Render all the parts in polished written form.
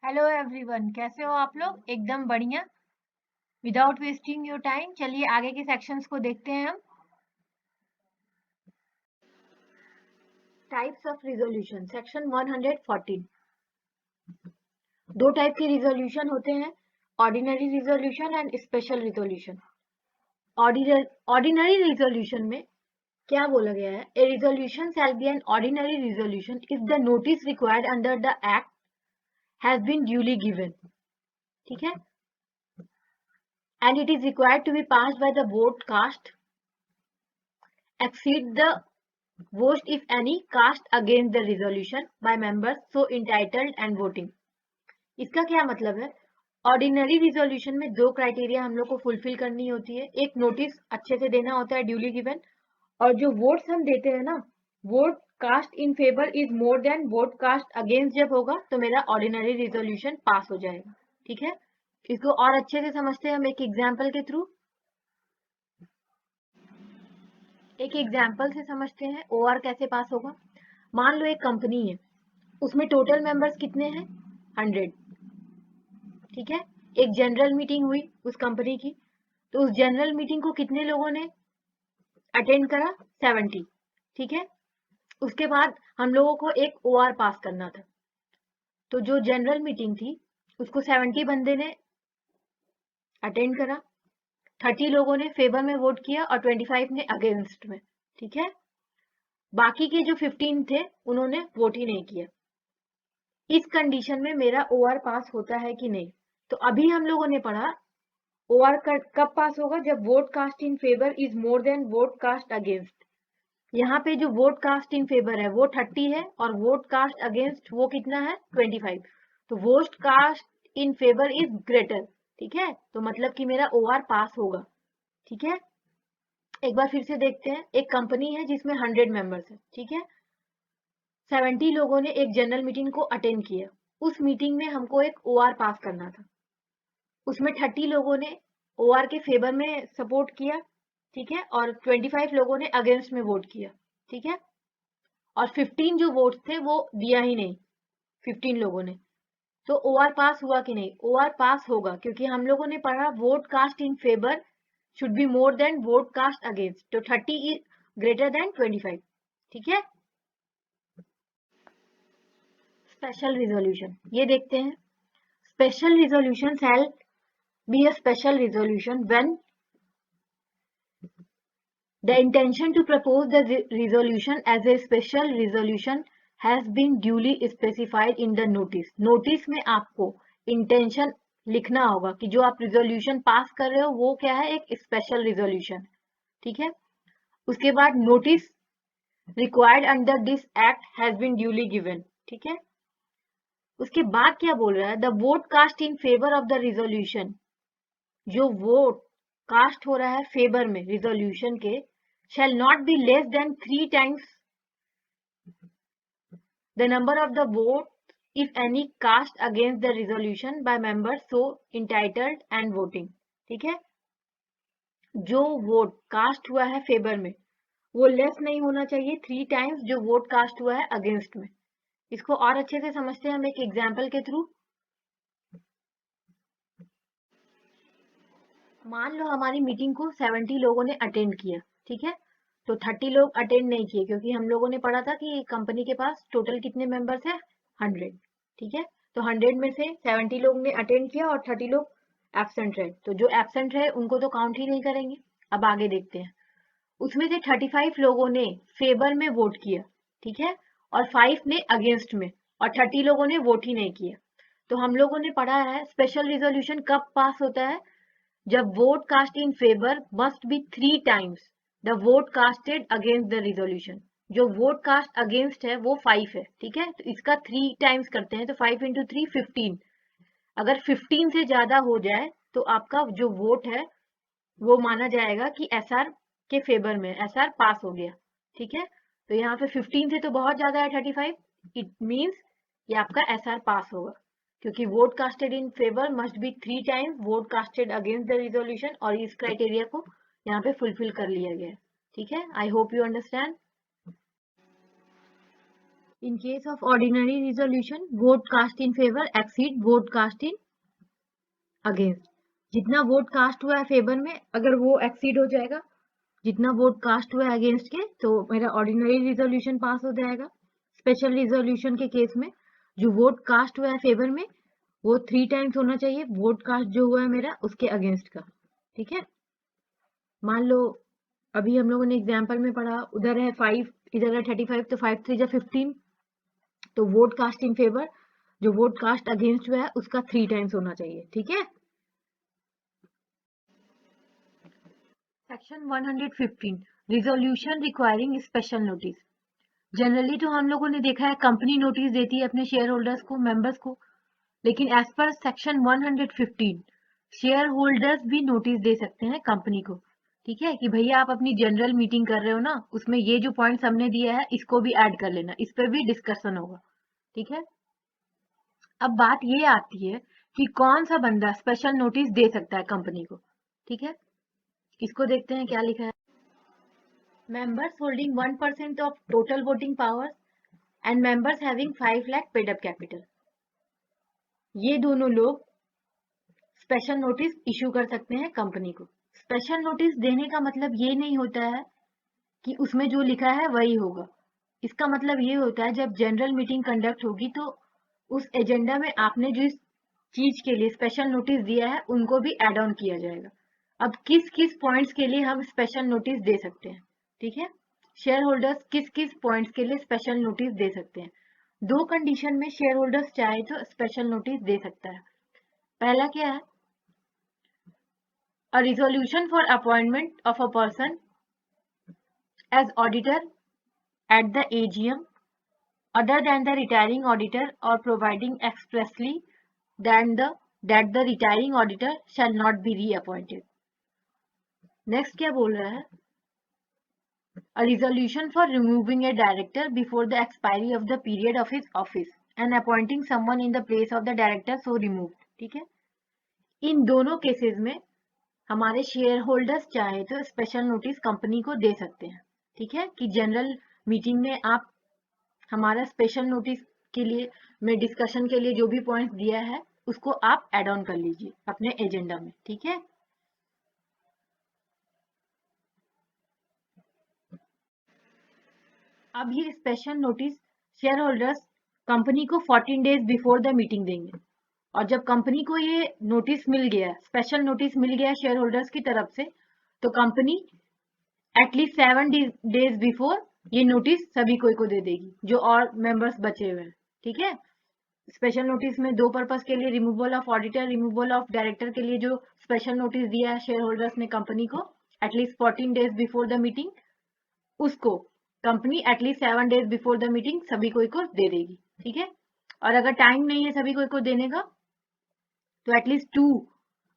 Hello everyone, कैसे हो आप लोग? एकदम बढ़िया। विदाउट वेस्टिंग योर टाइम चलिए आगे के सेक्शंस को देखते हैं हम। Types of resolution, section 114। दो टाइप के रिजोल्यूशन होते हैं, ordinary resolution and special resolution. Ordinary resolution में क्या बोला गया है? A resolution shall be an ordinary resolution if the notice required under the act has been duly given. ठीक है, and it is required to be passed by the vote cast exceed the vote if any cast against the resolution by members so entitled and voting। इसका क्या मतलब है? Ordinary resolution में दो criteria हम लोग को फुलफिल करनी होती है। एक, नोटिस अच्छे से देना होता है, ड्यूली गिवन, और जो वोट्स हम देते हैं ना, vote cast in favour is more than vote cast against जब होगा तो मेरा ऑर्डिनरी रिजोल्यूशन पास हो जाएगा। ठीक है, इसको और अच्छे से समझते हैं हम एक एग्जाम्पल के थ्रू। एक एग्जाम्पल से समझते हैं ओआर कैसे पास होगा। मान लो एक कंपनी है, उसमें टोटल मेंबर्स कितने हैं? 100। ठीक है, एक जनरल मीटिंग हुई उस कंपनी की, तो उस जनरल मीटिंग को कितने लोगों ने अटेंड करा? 70। ठीक है, उसके बाद हम लोगों को एक ओआर पास करना था, तो जो जनरल मीटिंग थी उसको 70 बंदे ने अटेंड करा, 30 लोगों ने फेवर में वोट किया और 25 ने अगेंस्ट में। ठीक है, बाकी के जो 15 थे उन्होंने वोट ही नहीं किया। इस कंडीशन में मेरा ओआर पास होता है कि नहीं? तो अभी हम लोगों ने पढ़ा ओआर कब पास होगा? जब vote cast in favour is more than vote cast against. यहाँ पे जो वोट कास्ट इन फेवर है वो 30 है और वोट कास्ट अगेंस्ट वो कितना है? 25। तो vote cast in favour is greater. ठीक है, तो मतलब कि मेरा ओआर पास होगा। ठीक है, एक बार फिर से देखते हैं। एक कंपनी है जिसमें 100 मेंबर्स है। ठीक है, 70 लोगों ने एक जनरल मीटिंग को अटेंड किया। उस मीटिंग में हमको एक ओआर पास करना था, उसमें 30 लोगों ने ओआर के फेवर में सपोर्ट किया। ठीक है, और 25 लोगों ने अगेंस्ट में वोट किया। ठीक है, और 15 जो वोट थे वो दिया ही नहीं 15 लोगों ने। तो ओआर पास हुआ कि नहीं? ओआर पास होगा, क्योंकि हम लोगों ने पढ़ा vote cast in favour should be more than vote cast against, तो 30 इज ग्रेटर देन 25। ठीक है, स्पेशल रिजोल्यूशन ये देखते हैं। Special resolution shall be a special resolution when the intention to propose the resolution as a special resolution has been duly specified in the notice। Notice में आपको intention लिखना होगा कि जो आप रिजोल्यूशन पास कर रहे हो वो क्या है? एक स्पेशल रिजोल्यूशन। ठीक है, उसके बाद notice required under this act has been duly given. ठीक है, उसके बाद क्या बोल रहा है? The vote cast in favour of the resolution, जो वोट कास्ट हो रहा है फेवर में रिजोल्यूशन के, shall not be less than 3 times the number of the votes if any cast against the resolution by members so entitled and voting। ठीक है, जो vote cast हुआ है फेवर में वो लेस नहीं होना चाहिए 3 टाइम्स जो वोट कास्ट हुआ है अगेंस्ट में। इसको और अच्छे से समझते हैं हम एक एग्जाम्पल के थ्रू। मान लो हमारी मीटिंग को 70 लोगों ने अटेंड किया। ठीक है, तो 30 लोग अटेंड नहीं किए, क्योंकि हम लोगों ने पढ़ा था कि कंपनी के पास टोटल कितने मेंबर्स है? 100। ठीक है, तो 100 में से 70 लोग ने अटेंड किया और 30 लोग एब्सेंट रहे, तो जो एब्सेंट रहे उनको तो काउंट ही नहीं करेंगे। अब आगे देखते हैं। उसमें से 35 लोगों ने फेवर में वोट किया। ठीक है, और 5 ने अगेंस्ट में, और 30 लोगों ने वोट ही नहीं किया। तो हम लोगों ने पढ़ा है स्पेशल रिजोल्यूशन कब पास होता है? जब vote cast in favour must be 3 times the vote casted against the resolution. जो वोट कास्ट अगेंस्ट है वो 5 है। ठीक है, तो इसका 3 टाइम्स करते हैं, तो 5 इंटू 3 15। अगर 15 से ज्यादा हो जाए तो आपका जो वोट है वो माना जाएगा कि एसआर के फेवर में, एसआर पास हो गया। ठीक है, तो यहाँ पे 15 से तो बहुत ज्यादा है 35, इट मीन्स ये आपका एसआर पास होगा, क्योंकि vote casted in favour must be 3 times vote casted against the resolution, और इस क्राइटेरिया को यहाँ पे फुलफिल कर लिया गया। ठीक है, I hope you understand. In case of ordinary resolution, vote cast in favor exceed vote cast in against. जितना वोट कास्ट हुआ है फेवर में अगर वो एक्सीड हो जाएगा, जितना वोट कास्ट हुआ है अगेंस्ट के, तो मेरा ऑर्डिनरी रिजोल्यूशन पास हो जाएगा। स्पेशल रिजोल्यूशन के केस में जो वोट कास्ट हुआ है फेवर में वो 3 टाइम्स होना चाहिए वोट कास्ट जो हुआ है मेरा उसके अगेंस्ट का। ठीक है, मान लो अभी हम लोगों ने एग्जाम्पल में पढ़ा, उधर है 5, इधर है 35, तो 5 3 जा 15, तो वोट कास्ट इन फेवर जो वोट कास्ट अगेंस्ट हुआ है उसका 3 टाइम्स होना चाहिए। ठीक है, section 115 resolution requiring special notice. Generally तो हम लोगों ने देखा है कंपनी नोटिस देती है अपने शेयर होल्डर्स को, मेंबर्स को, लेकिन as per section 115 share holders भी नोटिस दे सकते हैं कंपनी को। ठीक है, कि भैया आप अपनी जनरल मीटिंग कर रहे हो ना, उसमें ये जो पॉइंट्स हमने दिया है इसको भी ऐड कर लेना, इस पर भी डिस्कशन होगा। ठीक है, अब बात ये आती है कि कौन सा बंदा स्पेशल नोटिस दे सकता है कंपनी को। ठीक है, इसको देखते हैं क्या लिखा है। Members holding 1% of total voting power and members having 5 lakh paid up capital, ये दोनों लोग स्पेशल नोटिस इशू कर सकते हैं कंपनी को। स्पेशल नोटिस देने का मतलब ये नहीं होता है कि उसमें जो लिखा है वही होगा। इसका मतलब ये होता है जब जनरल मीटिंग कंडक्ट होगी तो उस एजेंडा में आपने जिस चीज के लिए स्पेशल नोटिस दिया है उनको भी एड ऑन किया जाएगा। अब किस किस पॉइंट्स के लिए हम स्पेशल नोटिस दे सकते हैं, ठीक है, शेयर होल्डर्स किस किस पॉइंट्स के लिए स्पेशल नोटिस दे सकते हैं। 2 कंडीशन में शेयर होल्डर्स चाहे तो स्पेशल नोटिस दे सकता है। पहला क्या है, a resolution for appointment of a person as auditor at the AGM other than the retiring auditor or providing expressly that the retiring auditor shall not be reappointed. Next क्या बोल रहा है, a resolution for removing a director before the expiry of the period of his office and appointing someone in the place of the director so removed. ठीक है, इन दोनों cases में हमारे share holders चाहे तो स्पेशल नोटिस कंपनी को दे सकते हैं। ठीक है, कि जनरल मीटिंग में आप हमारा स्पेशल नोटिस के लिए में डिस्कशन के लिए जो भी पॉइंट दिया है उसको आप ऐड ऑन कर लीजिए अपने एजेंडा में। ठीक है, अब ये special notice share holders company को 14 डेज बिफोर द मीटिंग देंगे, और जब कंपनी को ये नोटिस मिल गया, स्पेशल नोटिस मिल गया शेयर होल्डर्स की तरफ से, तो कंपनी एटलीस्ट 7 डेज बिफोर ये नोटिस सभी को दे देगी जो और मेंबर्स बचे हुए हैं। ठीक है, स्पेशल नोटिस में 2 पर्पस के लिए, removal of auditor, removal of director के लिए जो स्पेशल नोटिस दिया है शेयर होल्डर्स ने कंपनी को at least 14 days before the meeting, उसको company at least 7 days before the meeting सभी को दे देगी। ठीक है, और अगर टाइम नहीं है सभी को देने का तो एटलीस्ट 2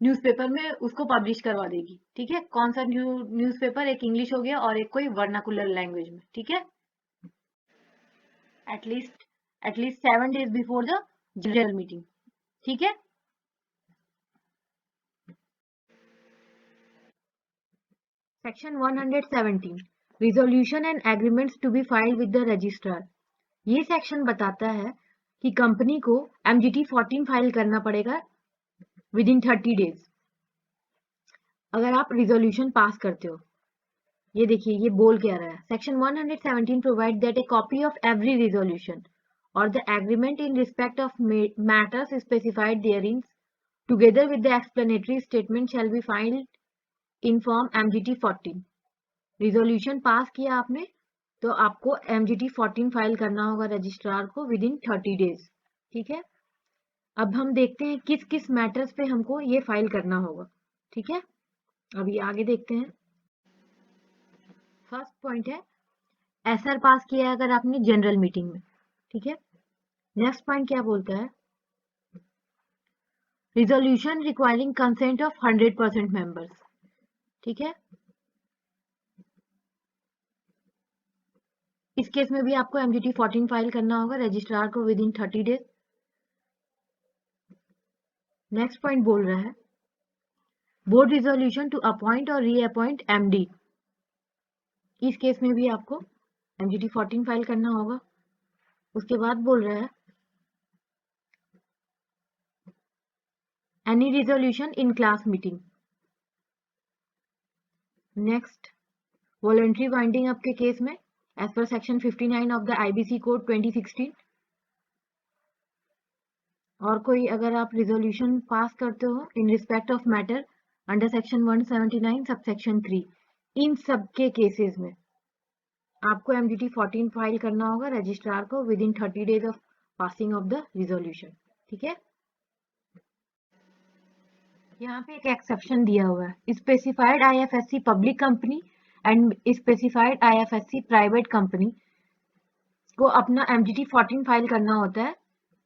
न्यूज़पेपर में उसको पब्लिश करवा देगी। ठीक है, कौन सा न्यूज़पेपर, एक इंग्लिश हो गया और एक कोई वर्नाकुलर लैंग्वेज में। ठीक है, at least 7 days before the general meeting. ठीक है, section 117 resolution and agreements to be filed with the registrar. ये सेक्शन बताता है कि कंपनी को MGT 14 फाइल करना पड़ेगा विद इन 30 डेज अगर आप रिजोल्यूशन पास करते हो। ये देखिए ये बोल क्या रहा है, section 117 provide that a copy of every resolution और the agreement in respect of matters specified therein together with the explanatory statement shall be filed in form MGT 14। Resolution pass किया आपने तो आपको MGT 14 फाइल करना होगा registrar को with in 30 days. ठीक है, अब हम देखते हैं किस किस मैटर्स पे हमको ये फाइल करना होगा। ठीक है, अभी आगे देखते हैं। फर्स्ट पॉइंट है SR पास किया है अगर आपने जनरल मीटिंग में। ठीक है, नेक्स्ट पॉइंट क्या बोलता है, resolution requiring consent of 100% members. ठीक है, इस केस में भी आपको MGT 14 फाइल करना होगा रजिस्ट्रार को with in 30 days. Next point बोल रहा है बोर्ड रिजोल्यूशन टू अपॉइंट और रीअपॉइंट MD। इस केस में भी आपको MGT 14 फाइल करना होगा उसके बाद बोल रहा है any resolution in class meeting. Next, voluntary winding up के केस में as per section 59 of the IBC code 2016, और कोई अगर आप रिजोल्यूशन पास करते हो in respect of matter under section 179 sub section 3, इन सब के केसेस में आपको MDT 14 फाइल करना होगा रजिस्ट्रार को with in 30 days of passing of the resolution. ठीक है, यहाँ पे एक एक्सेप्शन दिया हुआ है, specified IFSC public company and specified IFSC private company को अपना MDT 14 फाइल करना होता है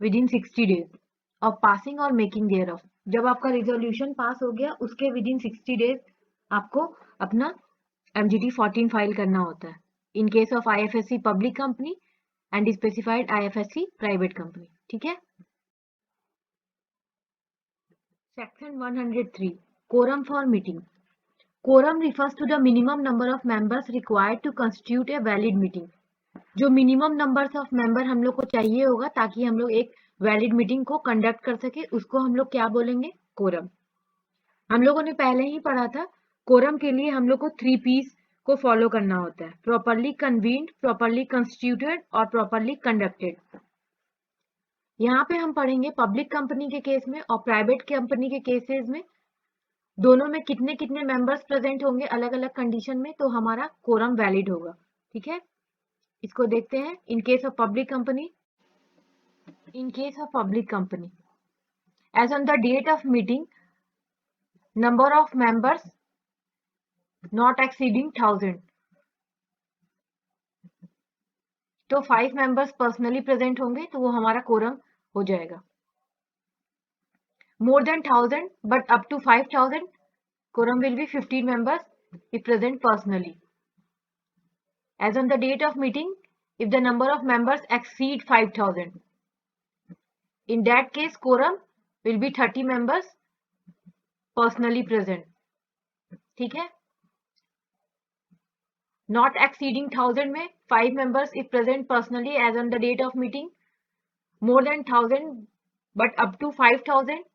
with in 60 days of passing और मेकिंग देयर ऑफ। जब आपका रिजोल्यूशन पास हो गया उसके विद इन 60 डेज आपको अपना MDT 14 फाइल करना होता है इन case of IFSC public company and specified IFSC private company. ठीक है, section 103 quorum for meeting. Quorum refers to the minimum number of members required to constitute a valid meeting. जो minimum numbers of member हम लोग को चाहिए होगा ताकि हम लोग एक वैलिड मीटिंग को कंडक्ट कर सके, उसको हम लोग क्या बोलेंगे? कोरम। हम लोगों ने पहले ही पढ़ा था, कोरम के लिए हम लोग को 3 P's को फॉलो करना होता है, प्रॉपरली कन्वीन्ड, प्रॉपरली कंस्टिट्यूटेड और प्रॉपरली कंडक्टेड। यहाँ पे हम पढ़ेंगे पब्लिक कंपनी के केस में और प्राइवेट कंपनी के केसेस में दोनों में कितने कितने मेंबर्स प्रेजेंट होंगे अलग अलग कंडीशन में, तो हमारा कोरम वैलिड होगा। ठीक है, इसको देखते हैं। In case of public company, as on the date of meeting number of members not exceeding 1000, तो 5 मेंबर्स पर्सनली प्रेजेंट होंगे तो वो हमारा कोरम हो जाएगा। More than 1000 but up to 5000 quorum will be 15 members if present personally. As on the date of meeting, if the number of members exceed 5000, in that case quorum will be 30 members personally present. ठीक है, not exceeding 1000 में 5 members if present personally as on the date of meeting, more than 1000 but up to 5000,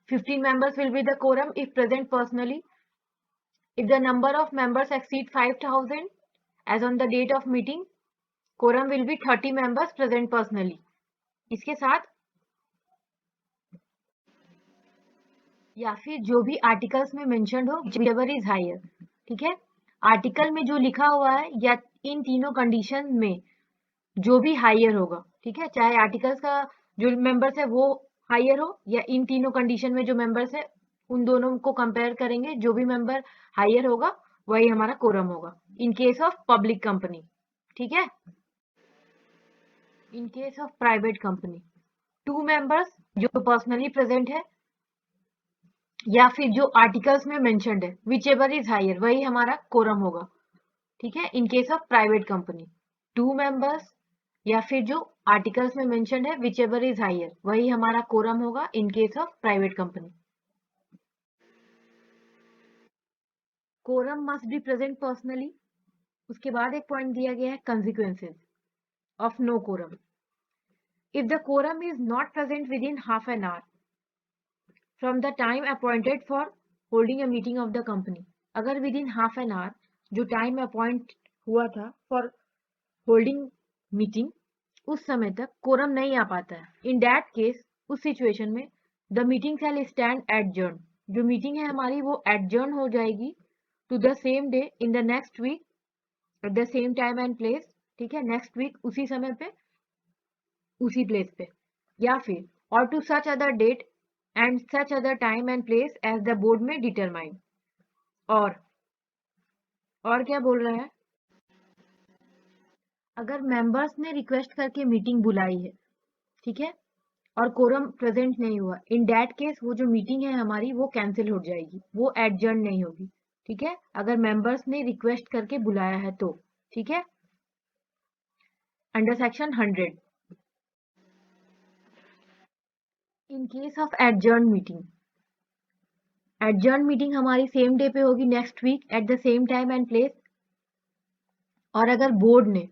15 members will be the quorum if present personally. If the number of members exceed 5000 as on the date of meeting, quorum will be 30 members present personally. इसके साथ या फिर जो भी articles में mentioned हो whichever is higher। ठीक है, आर्टिकल में जो लिखा हुआ है या इन तीनों कंडीशन में जो भी हायर होगा, ठीक है, चाहे आर्टिकल्स का जो मेंबर्स है वो हायर हो या इन तीनों कंडीशन में जो मेंबर्स है उन दोनों को कंपेयर करेंगे, जो भी मेंबर हायर होगा वही हमारा कोरम होगा in case of public company. ठीक है, इन case of private company 2 members जो पर्सनली प्रेजेंट है या फिर जो आर्टिकल्स में मेंशन्ड है विचएवर इज हायर वही हमारा कोरम होगा। ठीक है, इन case of private company 2 members या फिर जो आर्टिकल्स में मेंशन्ड है विचएवर इज हायर वही हमारा कोरम होगा in case of private company. Quorum must be present personally. उसके बाद एक पॉइंट दिया गया है consequences of no quorum. If the quorum is not present within half an hour from the time appointed for holding a meeting of the company, अगर with in half an our जो time appoint हुआ था for holding meeting उस समय तक quorum नहीं आ पाता है, इन दैट केस उस सिचुएशन में the meeting shall stand adjourn, जो मीटिंग है हमारी वो एडजर्न हो जाएगी to the same day in the next week at the same time and place. ठीक है, नेक्स्ट वीक उसी समय पे उसी प्लेस पे, या फिर और to such other date and such other time and place as the board may determine। और क्या बोल रहा है, अगर मेंबर्स ने रिक्वेस्ट करके मीटिंग बुलाई है, ठीक है, और कोरम प्रेजेंट नहीं हुआ, इन दैट केस वो जो मीटिंग है हमारी वो कैंसिल हो जाएगी, वो एडजर्न नहीं होगी। ठीक है, अगर मेंबर्स ने रिक्वेस्ट करके बुलाया है तो। ठीक है, under section 100 in case of adjourn meeting, adjourn meeting हमारी सेम डे पे होगी next week at the same time and place, और अगर बोर्ड ने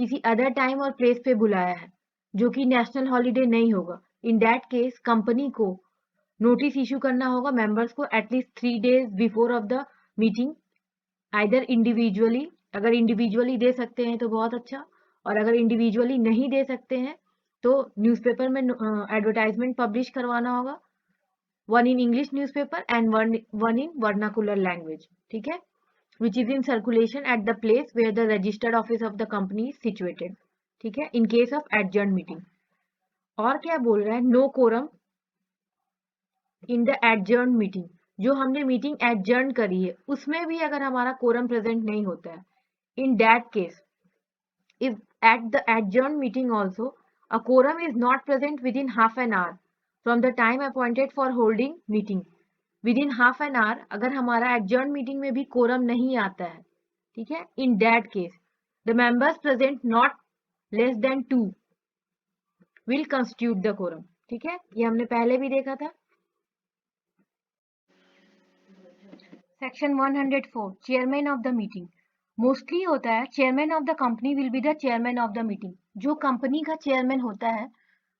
किसी अदर टाइम और प्लेस पे बुलाया है जो कि नेशनल हॉलीडे नहीं होगा, इन दैट केस कंपनी को नोटिस इशू करना होगा मेंबर्स को at least 3 days before of the meeting, either individually, अगर इंडिविजुअली दे सकते हैं तो बहुत अच्छा, और अगर इंडिविजुअली नहीं दे सकते हैं तो न्यूज़पेपर में एडवर्टाइजमेंट पब्लिश करवाना होगा, one in English newspaper and one in vernacular language, ठीक है, which is in circulation at the place where the registered office of the company is situated, ठीक है, in case of adjourned meeting। और क्या बोल रहा है, no quorum in the adjourn meeting, जो हमने मीटिंग एडजर्न करी है उसमें भी अगर हमारा कोरम प्रेजेंट नहीं होता है, in that case if at the adjourned meeting also a quorum is not present within half an hour from the time appointed for holding meeting, within half an hour अगर हमारा adjourned meeting में भी quorum नहीं आता है, ठीक है, in that case the members present not less than 2 will constitute the quorum, ठीक है, ये हमने पहले भी देखा था। Section 104 chairman of the meeting, mostly होता है chairman of the company will be the chairman of the meeting, जो कंपनी का चेयरमैन होता है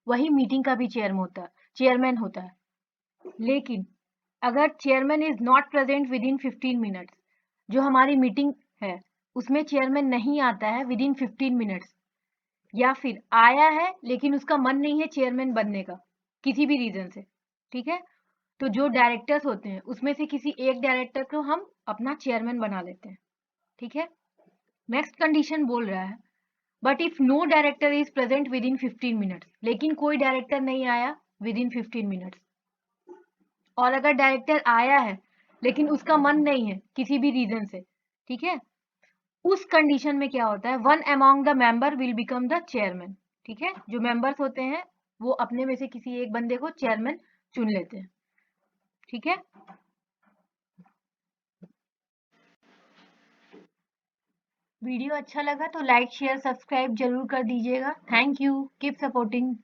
वही मीटिंग का भी चेयरमैन होता है, लेकिन अगर chairman is not present within 15 minutes, जो हमारी मीटिंग है उसमें चेयरमैन नहीं आता है विद इन 15 मिनट्स, या फिर आया है लेकिन उसका मन नहीं है चेयरमैन बनने का किसी भी रीजन से, ठीक है, तो जो डायरेक्टर्स होते हैं उसमें से किसी एक डायरेक्टर को हम अपना चेयरमैन बना लेते हैं, ठीक है। नेक्स्ट कंडीशन बोल रहा है but if no director is present within 15 minutes, लेकिन कोई डायरेक्टर नहीं आया विद इन 15 मिनट्स, और अगर डायरेक्टर आया है लेकिन उसका मन नहीं है किसी भी रीजन से, ठीक है, उस कंडीशन में क्या होता है, one among the member will become the chairman, ठीक है, जो मेंबर्स होते हैं वो अपने में से किसी एक बंदे को चेयरमैन चुन लेते हैं, ठीक है। वीडियो अच्छा लगा तो लाइक शेयर सब्सक्राइब जरूर कर दीजिएगा। Thank you, keep supporting.